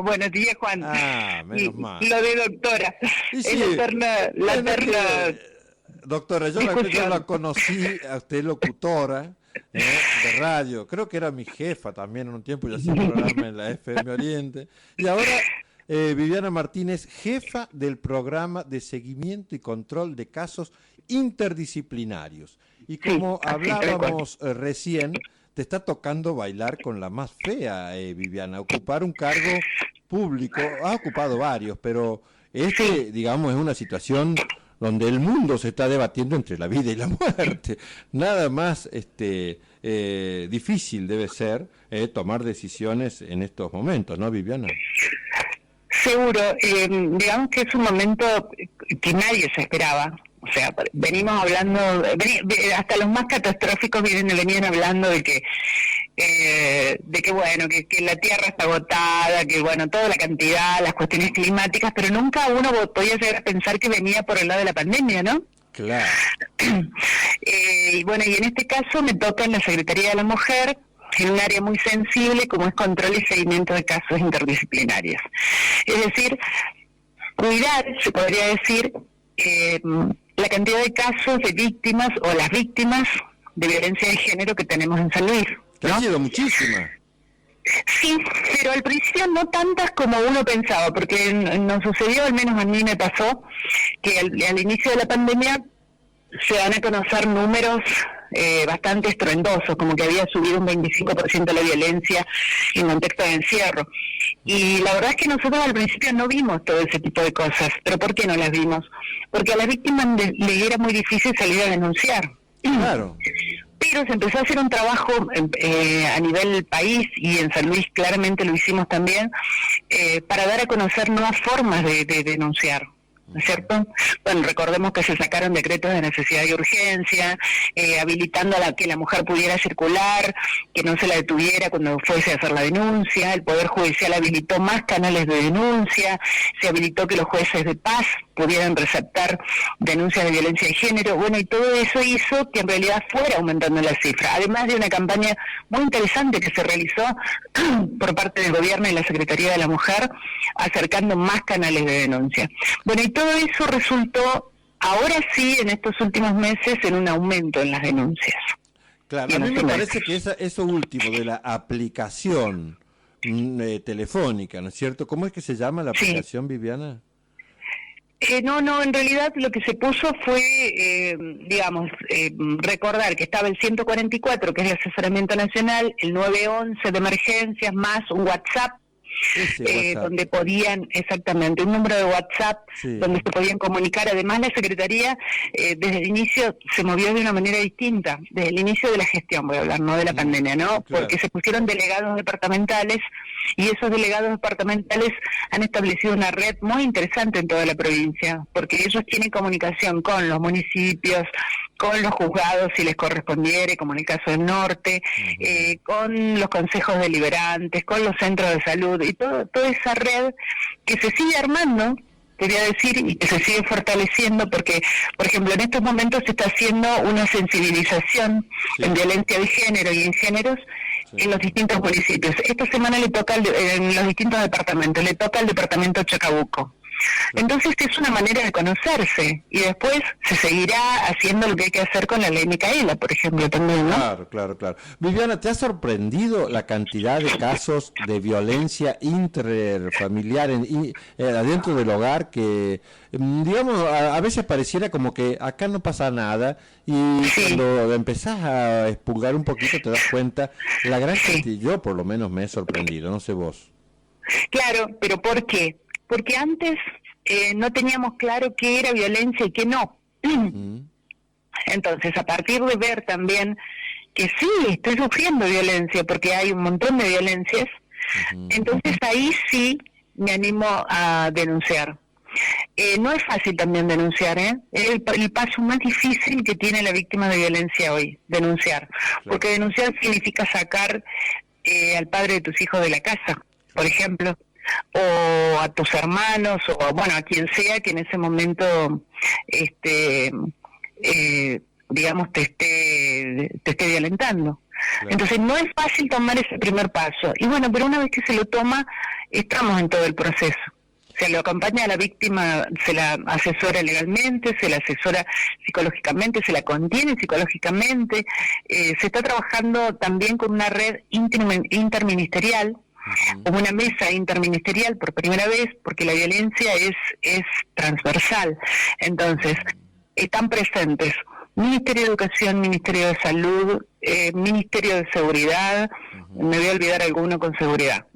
Buenos días, Juan. Menos mal. Lo de doctora. Y sí, Es la eterna doctora, yo la conocí a usted locutora de radio. Creo que era mi jefa también en un tiempo. Yo hacía un programa en la FM Oriente. Y ahora Viviana Martínez, jefa del programa de seguimiento y control de casos interdisciplinarios. Y como hablábamos recién, te está tocando bailar con la más fea, Viviana, ocupar un cargo público. Has ocupado varios, pero digamos, es una situación donde el mundo se está debatiendo entre la vida y la muerte. Nada más difícil debe ser tomar decisiones en estos momentos, ¿no, Viviana? Seguro. Digamos que es un momento que nadie se esperaba. O sea, venimos hablando, hasta los más catastróficos venían hablando de que bueno, que la tierra está agotada, que bueno, toda la cantidad, las cuestiones climáticas, pero nunca uno podía llegar a pensar que venía por el lado de la pandemia, ¿no? Claro. Y bueno, y en este caso me toca en la Secretaría de la Mujer, en un área muy sensible como es control y seguimiento de casos interdisciplinarios. Es decir, cuidar, se podría decir, la cantidad de casos de víctimas o las víctimas de violencia de género que tenemos en San Luis, ¿no? Ha sido muchísimas. Sí, pero al principio no tantas como uno pensaba, porque nos sucedió, al menos a mí me pasó, que al inicio de la pandemia se dan a conocer números bastante estruendosos, como que había subido un 25% la violencia en contexto de encierro. Y la verdad es que nosotros al principio no vimos todo ese tipo de cosas. ¿Pero por qué no las vimos? Porque a las víctimas le era muy difícil salir a denunciar. Claro. Pero se empezó a hacer un trabajo a nivel país, y en San Luis claramente lo hicimos también, para dar a conocer nuevas formas de denunciar, ¿no es cierto? Bueno, recordemos que se sacaron decretos de necesidad y urgencia, habilitando a que la mujer pudiera circular, que no se la detuviera cuando fuese a hacer la denuncia. El Poder Judicial habilitó más canales de denuncia, se habilitó que los jueces de paz pudieran receptar denuncias de violencia de género. Bueno, y todo eso hizo que en realidad fuera aumentando la cifra, además de una campaña muy interesante que se realizó por parte del gobierno y la Secretaría de la Mujer, acercando más canales de denuncia. Bueno, y todo eso resultó, ahora sí, en estos últimos meses, en un aumento en las denuncias. Claro, a mí me parece que eso último de la aplicación telefónica, ¿no es cierto? ¿Cómo es que se llama la aplicación, Viviana? No, en realidad lo que se puso fue, recordar que estaba el 144, que es el asesoramiento nacional, el 911 de emergencias, más un WhatsApp, donde podían, exactamente, un número de WhatsApp, donde se podían comunicar. Además, la Secretaría desde el inicio se movió de una manera distinta, desde el inicio de la gestión, voy a hablar, no de la pandemia, ¿no? Claro. Porque se pusieron delegados departamentales, y esos delegados departamentales han establecido una red muy interesante en toda la provincia, porque ellos tienen comunicación con los municipios, con los juzgados si les correspondiere, como en el caso del norte, con los consejos deliberantes, con los centros de salud, y toda esa red que se sigue armando, quería decir, y que se sigue fortaleciendo, porque, por ejemplo, en estos momentos se está haciendo una sensibilización en violencia de género y en géneros en los distintos municipios. Esta semana le toca en los distintos departamentos, le toca al departamento Chacabuco. Entonces es una manera de conocerse, y después se seguirá haciendo lo que hay que hacer con la ley Micaela, por ejemplo, también, ¿no? Claro. Viviana, ¿te ha sorprendido la cantidad de casos de violencia intrafamiliar adentro del hogar que, digamos, a veces pareciera como que acá no pasa nada, y cuando empezás a expurgar un poquito te das cuenta la gran cantidad? Yo por lo menos me he sorprendido, no sé vos. Claro, pero ¿por qué? Porque antes no teníamos claro qué era violencia y qué no. Entonces, a partir de ver también que sí, estoy sufriendo violencia, porque hay un montón de violencias, entonces ahí sí me animo a denunciar. No es fácil también denunciar, es el paso más difícil que tiene la víctima de violencia hoy, denunciar. Porque denunciar significa sacar al padre de tus hijos de la casa, por ejemplo, o a tus hermanos, o bueno, a quien sea que en ese momento digamos te esté violentando. Claro. Entonces no es fácil tomar ese primer paso. Y bueno, pero una vez que se lo toma, estamos en todo el proceso. Se lo acompaña a la víctima, se la asesora legalmente, se la asesora psicológicamente, se la contiene psicológicamente. Se está trabajando también con una red interministerial, como una mesa interministerial por primera vez, porque la violencia es transversal. Entonces, están presentes Ministerio de Educación, Ministerio de Salud, Ministerio de Seguridad, me voy a olvidar alguno con seguridad.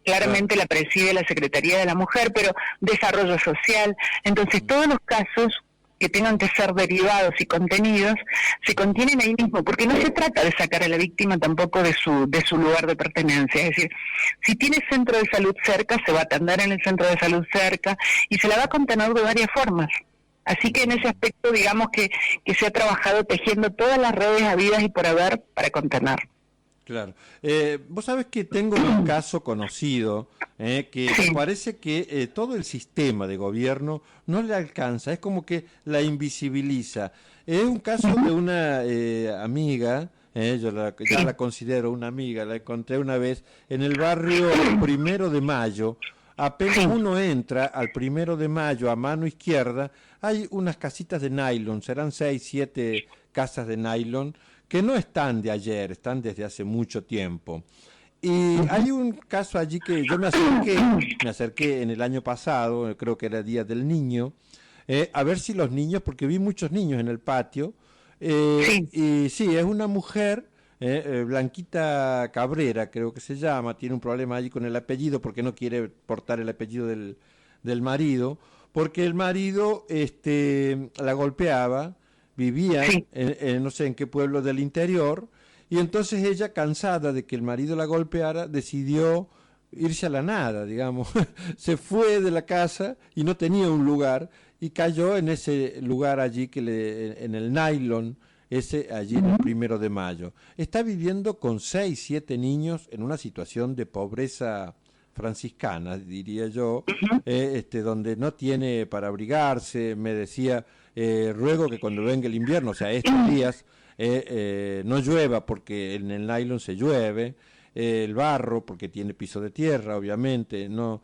Claramente la preside la Secretaría de la Mujer, pero Desarrollo Social. Entonces, todos los casos que tengan que ser derivados y contenidos, se contienen ahí mismo, porque no se trata de sacar a la víctima tampoco de su lugar de pertenencia. Es decir, si tiene centro de salud cerca, se va a atender en el centro de salud cerca y se la va a contener de varias formas. Así que en ese aspecto, digamos que se ha trabajado tejiendo todas las redes habidas y por haber para contener. Claro. Vos sabés que tengo un caso conocido que Sí. parece que todo el sistema de gobierno no le alcanza, es como que la invisibiliza. Es un caso de una amiga, yo la considero una amiga, la encontré una vez en el barrio 1 de Mayo. Apenas uno entra al 1 de Mayo a mano izquierda, hay unas casitas de nylon, serán 6, 7 casas de nylon, que no están de ayer, están desde hace mucho tiempo. Y hay un caso allí que yo me acerqué en el año pasado, creo que era Día del Niño, a ver si los niños, porque vi muchos niños en el patio, y sí, es una mujer, Blanquita Cabrera, creo que se llama, tiene un problema allí con el apellido porque no quiere portar el apellido del marido, porque el marido la golpeaba, vivía no sé en qué pueblo del interior, y entonces ella, cansada de que el marido la golpeara, decidió irse a la nada, digamos. Se fue de la casa y no tenía un lugar, y cayó en ese lugar allí, en el nylon, allí en el 1 de Mayo. Está viviendo con 6, 7 niños en una situación de pobreza franciscana, diría yo, donde no tiene para abrigarse. Me decía, ruego que cuando venga el invierno, o sea, estos días, no llueva, porque en el nylon se llueve, el barro, porque tiene piso de tierra, obviamente, no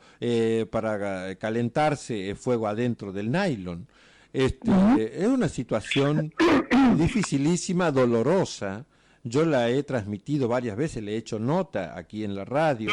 para calentarse, fuego adentro del nylon. Es una situación dificilísima, dolorosa. Yo la he transmitido varias veces, le he hecho nota aquí en la radio,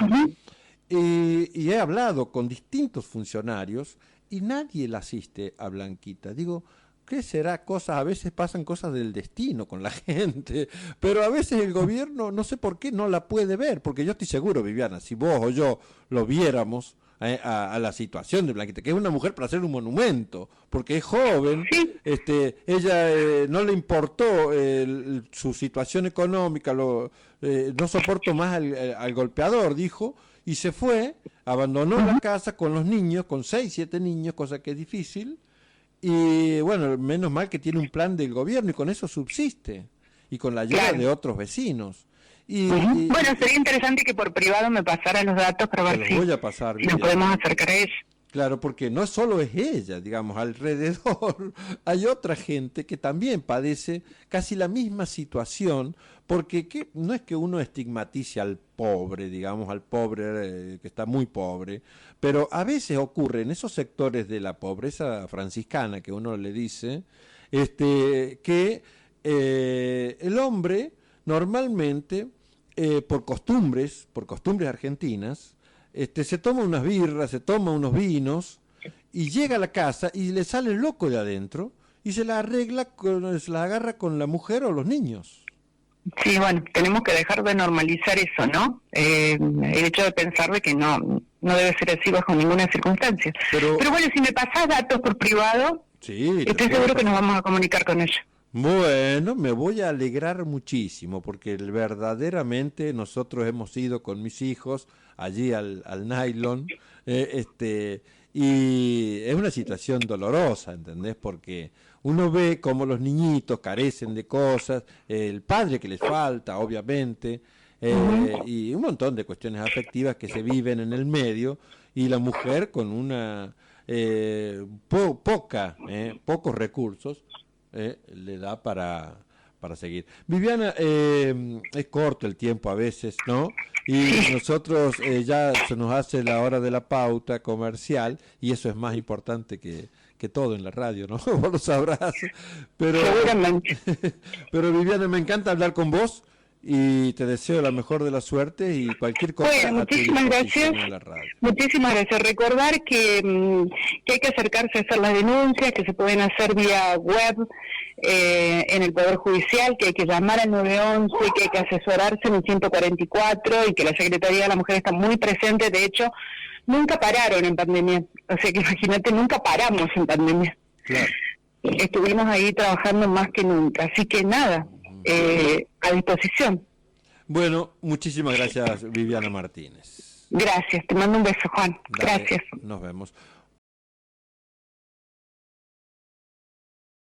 y he hablado con distintos funcionarios y nadie la asiste a Blanquita. Digo, ¿qué será? A veces pasan cosas del destino con la gente, pero a veces el gobierno, no sé por qué, no la puede ver, porque yo estoy seguro, Viviana, si vos o yo lo viéramos a la situación de Blanquita, que es una mujer para hacer un monumento, porque es joven, ella no le importó su situación económica, no soporto más al golpeador, dijo, y se fue, abandonó la casa con los niños, con 6, 7 niños, cosa que es difícil. Y bueno, menos mal que tiene un plan del gobierno y con eso subsiste. Y con la ayuda de otros vecinos. Bueno, sería interesante que por privado me pasara los datos para ver si voy a pasar, nos podemos acercar a eso. Claro, porque no solo es ella, digamos, alrededor hay otra gente que también padece casi la misma situación, porque no es que uno estigmatice al pobre, digamos, al pobre que está muy pobre, pero a veces ocurre en esos sectores de la pobreza franciscana que uno le dice, que el hombre normalmente, por costumbres argentinas, se toma unas birras, se toma unos vinos y llega a la casa y le sale loco de adentro y se la agarra con la mujer o los niños. Sí, bueno, tenemos que dejar de normalizar eso, ¿no? El hecho de pensar de que no debe ser así bajo ninguna circunstancia. Pero bueno, si me pasás datos por privado, estoy seguro que nos vamos a comunicar con ella. Bueno, me voy a alegrar muchísimo porque verdaderamente nosotros hemos ido con mis hijos allí al nylon, y es una situación dolorosa, ¿entendés? Porque uno ve cómo los niñitos carecen de cosas, el padre que les falta, obviamente, y un montón de cuestiones afectivas que se viven en el medio, y la mujer con una pocos recursos, le da para para seguir. Viviana, es corto el tiempo a veces, ¿no? Y nosotros ya se nos hace la hora de la pauta comercial y eso es más importante que todo en la radio, ¿no? Vos lo sabrás. Pero, seguramente. Pero Viviana, me encanta hablar con vos y te deseo la mejor de la suerte y cualquier cosa. Bueno, muchísimas gracias. Muchísimas gracias. Recordar que hay que acercarse a hacer las denuncias, que se pueden hacer vía web en el Poder Judicial, que hay que llamar al 911, que hay que asesorarse en el 144 y que la Secretaría de la Mujer está muy presente. De hecho, nunca pararon en pandemia. O sea que imagínate, nunca paramos en pandemia. Claro. Estuvimos ahí trabajando más que nunca. Así que nada, a disposición. Bueno, muchísimas gracias, Viviana Martínez. Gracias, te mando un beso, Juan. Dale, gracias. Nos vemos.